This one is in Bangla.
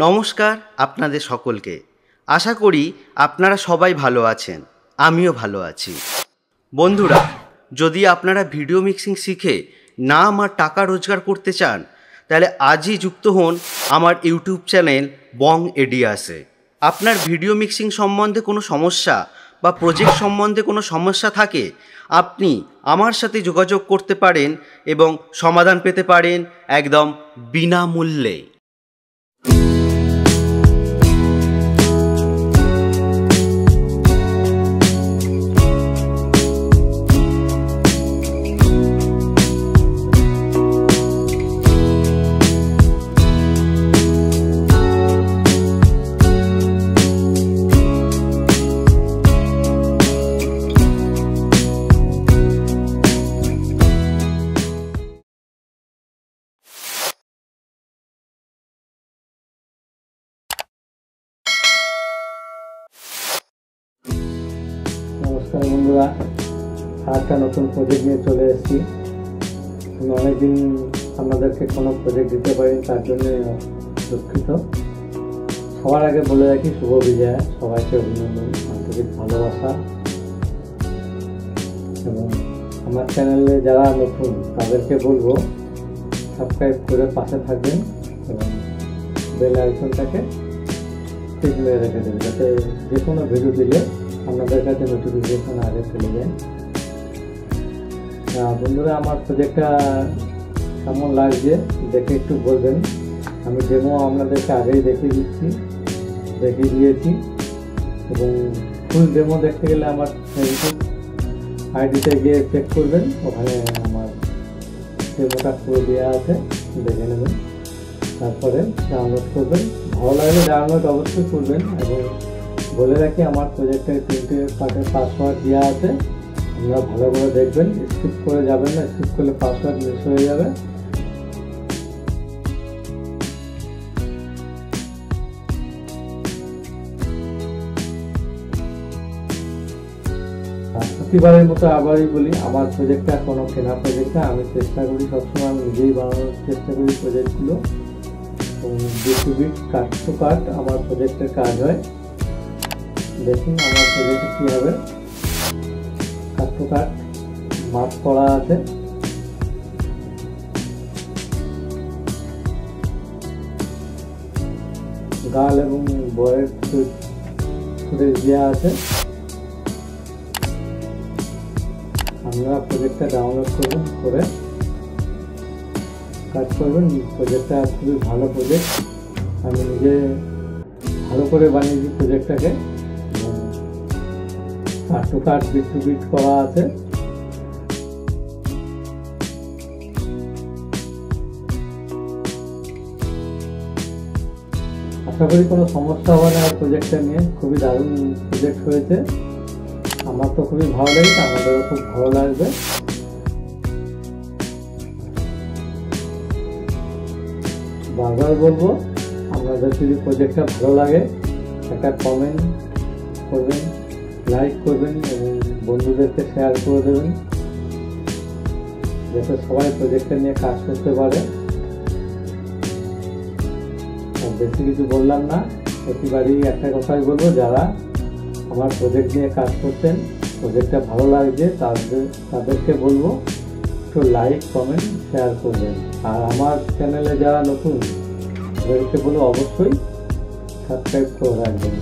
নমস্কার আপনাদের সকলকে। আশা করি আপনারা সবাই ভালো আছেন, আমিও ভালো আছি। বন্ধুরা, যদি আপনারা ভিডিও মিক্সিং শিখে নাম আর টাকা রোজগার করতে চান, তাহলে আজই যুক্ত হন আমার ইউটিউব চ্যানেল বং এডিয়াসে। আপনার ভিডিও মিক্সিং সম্বন্ধে কোনো সমস্যা বা প্রজেক্ট সম্বন্ধে কোনো সমস্যা থাকে, আপনি আমার সাথে যোগাযোগ করতে পারেন এবং সমাধান পেতে পারেন একদম বিনামূল্যে। নমস্কার বন্ধুরা, আরেকটা নতুন প্রজেক্ট নিয়ে চলে এসেছি। আমি অনেকদিন আপনাদেরকে কোনো প্রজেক্ট দিতে পারিনি, তার জন্য দুঃখিত। সবার আগে বলে রাখি, শুভ বিজয়া, সবাইকে অভিনন্দন, আন্তরিক ভালোবাসা। এবং আমার চ্যানেলে যারা নতুন তাদেরকে বলবো সাবস্ক্রাইব করে পাশে থাকবেন এবং বেল আইকনটাকে টিক মেরে রেখে দেবেন, যাতে যে কোনো ভিডিও দিলে আপনাদের কাছে নোটিফিকেশন আগে চলে যায়। বন্ধুরা, আমার প্রজেক্টটা কেমন লাগছে দেখে একটু বলবেন। আমি ডেমো আপনাদেরকে আগেই দেখিয়ে দিয়েছি এবং ফুল ডেমো দেখতে গেলে আমার ফেসবুক আইডিতে গিয়ে চেক করবেন, ওখানে আমার ডেমোটা পুরো দেওয়া আছে, দেখে নেবেন। তারপরে ডাউনলোড করবেন, ভালো লাগলে ডাউনলোড অবশ্যই করবেন। এবং বলে রাখি, আমার প্রজেক্টে 3টে পার্টের পাসওয়ার্ড দেওয়া আছে, আপনারা ভালো করে দেখবেন, স্কিপ করে যাবেন না, স্কিপ করলে পাসওয়ার্ড মিস হয়ে যাবে। প্রতিবারের মতো আবারই বলি, আমার প্রজেক্টটা কোনো কেনা প্রজেক্ট না। আমি চেষ্টা করি সবসময়, আমি নিজেই বানানোর চেষ্টা করি প্রজেক্টগুলো। এবং বিট কাট টু কাট আমার প্রজেক্টের কাজ হয়। দেখুন আমার প্রজেক্টে কী হবে, কাট টু কাট মার্ক করা আছে। গাল এবং বয়ের ফুটেজ দেওয়া আছে। আপনারা প্রজেক্টটা ডাউনলোড করবেন, করে কাজ করবেন। প্রজেক্টটা খুবই ভালো প্রজেক্ট, আমি নিজে ভালো করে বানিয়েছি প্রজেক্টটাকে। Cut to cut, beat to beat করা আছে। আশা করি কোনো সমস্যা হবে না প্রজেক্টটা নিয়ে। খুবই দারুণ প্রজেক্ট হয়েছে, আমার তো খুবই ভালো লেগেছে, আমাদেরও খুব ভালো লাগবে। বারবার বলবো, আপনাদের যদি প্রজেক্টটা ভালো লাগে একটা কমেন্ট করবেন, লাইক করবেন এবং বন্ধুদেরকে শেয়ার করে দেবেন, যাতে সবাই প্রজেক্টটা নিয়ে কাজ করতে পারে। আর বেশি কিছু বললাম না, প্রতিবারই একটা কথাই বলবো, যারা আমার প্রজেক্ট নিয়ে কাজ করছেন, প্রজেক্টটা ভালো লাগছে, তাদেরকে বলবো একটু লাইক কমেন্ট শেয়ার করবেন। আর আমার চ্যানেলে যারা নতুন তাদেরকে বলবো অবশ্যই সাবস্ক্রাইব করে রাখবেন।